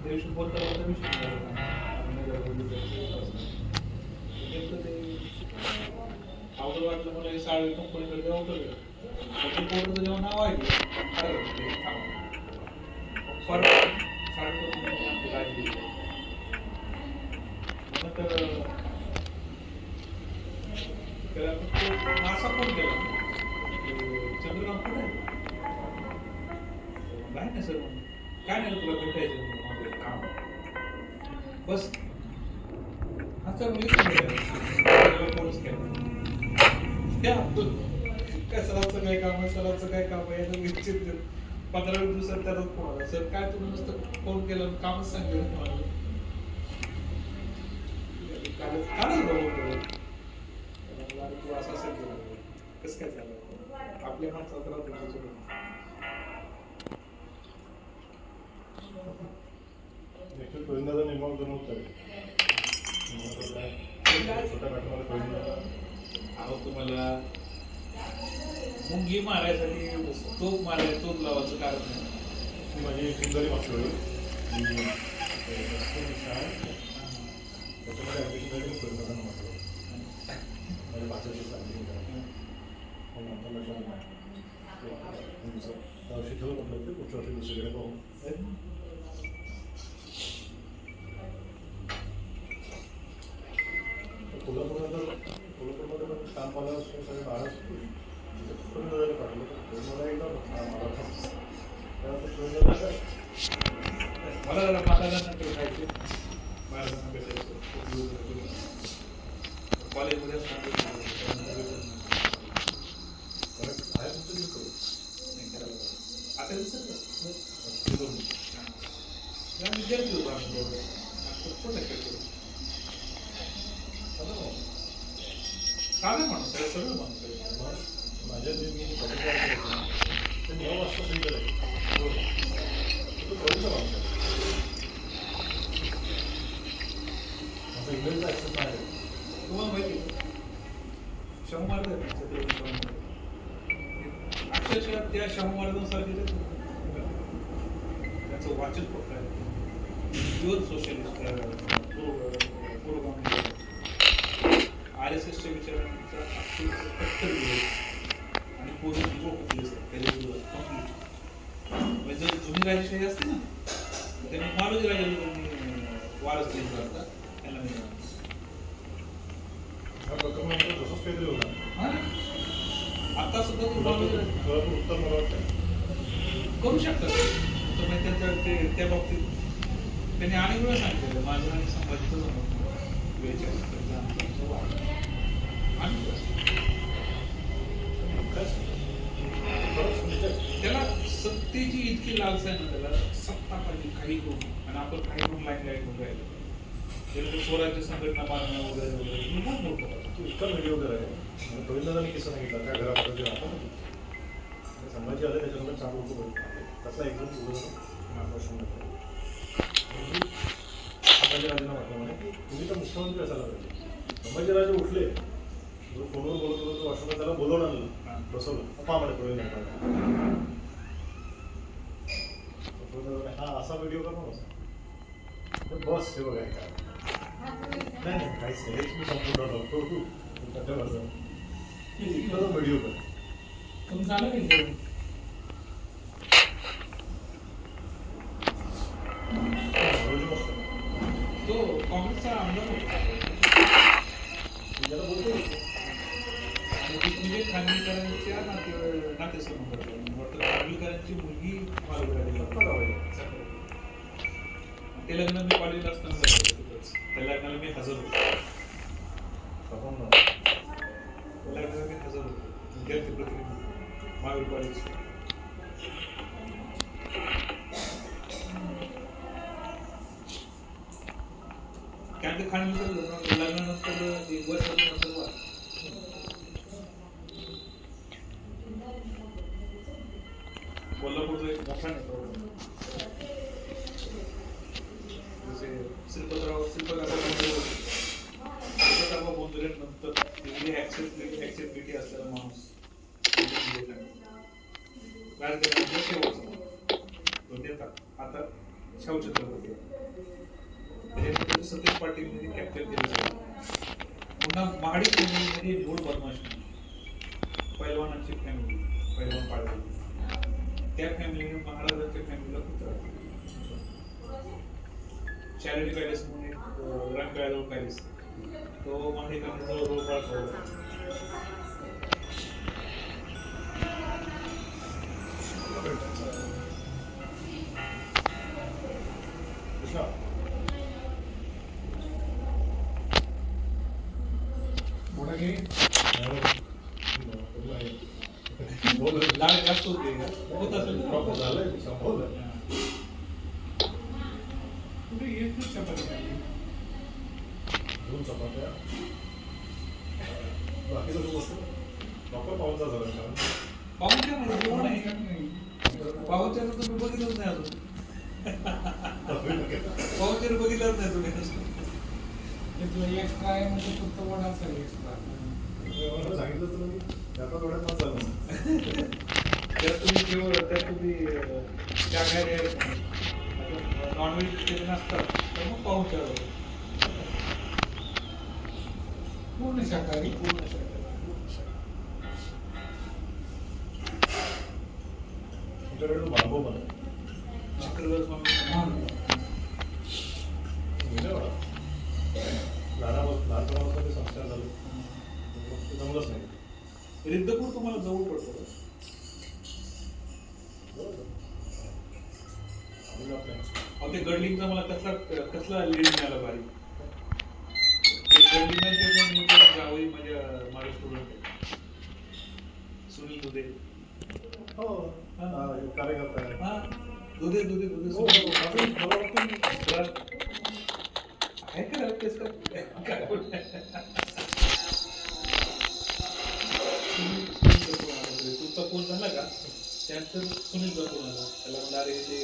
दिवशी बोलता बोलता विषय अवघड वाटलं मला हे साडे कंपनीकडे द्यावं कळलं पण पोराचं जेव्हा नाव आहे साडे कंपनी काळजी नंतर त्याला नासा फोन केला चंद्रकांत कुठे आहे ना सर काय नाही तुला भेटायचं काम बस हा सर मी फोनच केला काय सरांचं काय काम आहे सरांचं काय काम आहे निश्चित 15-20 दिवसात त्याला फोन आला सर काय तुम्ही नुसतं फोन केलं कामच सांगितलं तुम्हाला तू असं असं केलं कसं काय झालं आपल्या माणसात राहतो गोविंदाचा निर्माण करून होतं अहो तुम्हाला मुंगी मारायसाठी तोप मारायला तोप लावायचं कारण नाही माझी सुंदरी मागची त्याच्यामध्ये ॲडमिशन गोविंदाला म्हटलं माझ्या 5 वर्ष सांगितलं पण आता लक्षात वर्षी ठेवलं म्हटलं ते पुढच्या वर्षी दुसरीकडे पाहू कोल्हापूरमध्ये पण काम पाहिलं सगळे महाराष्ट्र काढलं मला एकदा मला जरा महाराजांना भेटायचे महाराजांना भेटायचं कॉलेजमध्ये आता विचारलं विद्यार्थी होतो आम्ही साधा माणूस आहे सगळं माणूस आहे माझ्या जे मी ते 9 वाजता सेंटर आहे तो कॉलेजचा माणूस आहे माझा ईमेलचा ॲक्सेस नाही आहे तुम्हाला माहिती शाहू महाराज अक्षरशः त्या शाहू महाराजांसारखे त्याचं वाचन फक्त आहे प्युअर सोशलिस्ट पुरोगामी RSSच्या विचारांचा कट्टर विरोध आणि पूर्ण त्याच्या विरोधात म्हणजे जर जुनी राजेशाही असते ना त्यांनी मालोजी राजांनी वारस केलेला असता त्यांना मी तसंच काहीतरी होता आता सुद्धा उत्तर मला वाटतं करू शकतात तर म्हणजे त्यांचं त्या बाबतीत त्यांनी अनेक वेळा सांगितलेलं माझं आणि संभाजीचं जमत वेळेच्या त्याला सत्तेची इतकी लालसा आहे ना त्याला सत्ता पाहिजे काही करून आणि आपण काही करून लाईन करून राहिलो स्वराज्य संघटना मारणं वगैरे वगैरे खूप मोठं तू इतका व्हिडिओ वगैरे आहे गोविंदांनी किस्सा सांगितला त्या घरात जे राहतात संभाजी आले त्याच्यानंतर 4 लोक बघितले त्यातला एकदम मार्गदर्शन संभाजीराजेंना म्हटलं म्हणे की तुम्ही तर मुख्यमंत्री असायला पाहिजे संभाजीराजे उठले जो फोनवर बोलत होतो तो वाशरूमला त्याला बोलवून आणलं बसवलं पहा म्हणे प्रवीण हा असा व्हिडिओ का पण बस हे बघा काय नाही नाही काहीच नाही हेच मी संपूर्ण ठरवतो इतका व्हिडिओ कर तुमचं आलं की तो काँग्रेसचा आमदार होता त्याला बोलतो म्हणजे खानगीकरांच्या नातेसंबंध वाटतं खानगीकरांची मुलगी ते लग्न मी कॉलेजला असताना त्या लग्नाला मी हजर होतो त्या लग्नाला मी हजर होतो विद्यार्थी प्रतिनिधी महावीर कॉलेज कारण ते खानगीकर लग्नानंतर 1 वर्ष नंतर कोल्हापूरचा एक मोठा नेता जसे श्रीपतराव बोंदुलेनंतर वेगळी ऍक्सेसिबिलिटी असलेला माणूस राजकारणाच्या शेवटचा तो नेता आता शाहू छत्रपती त्याच्यानंतर सतीश पाटील कॅप्टन केलं. पुन्हा महाडी फॅमिलीमध्ये मूळ बदमाश पैलवानांची फॅमिली पैलवान पाडवी त्या फॅमिलीने महाराजांच्या फॅमिलीला खूप त्रास चॅरिटी पॅलेस म्हणून एक रंकाळ्याजवळ पॅलेस तो महाडिकांनी जवळजवळ पाळला. लाड जास्त होते होत असेल प्रॉपर झालंय संपवलं. कुठे येत नाही चपाती 2 चपात्या बाकी सगळं वस्तू प्रॉपर पाऊचा झाला. पाहुणच्या नाही जेवण आहे पाहुणच्या तुम्ही बघितलंच नाही अजून पाहुणच्या बघितलंच नाही तुम्ही एक्स्ट्रा आहे म्हणजे फक्त वडाच आहे एक्स्ट्रा सांगितलं तर मी त्याचा थोड्यात मत झालं. त्यात तुम्ही जेवण त्यात तुम्ही शाकाहारी नॉनव्हेज नसतात तर मग पाहुणच्या पूर्ण शाकाहारी पूर्ण शाकाहारी तुमच्याकडे तो बांबू पण आहे. चक्रधर स्वामी लहानपणापासून ते संस्कार झाले ते जमलंच नाही. रिद्धपूर तुम्हाला जवळ पडतो का? अहो ते गडलिंगचा मला कसला लीड मिळाला भारी गडलिंगांच्या जावई माझे स्टुडंट आहे सुनील दुधे हो कार्यकर्ता आहे. हा दुधे दुधे दुधे हो, सुनील मला वाटतं मी आहे का तेच काय तुमचा फोन झाला का त्यानंतर सुनीलचा फोन आला त्याला म्हणलं अरे ते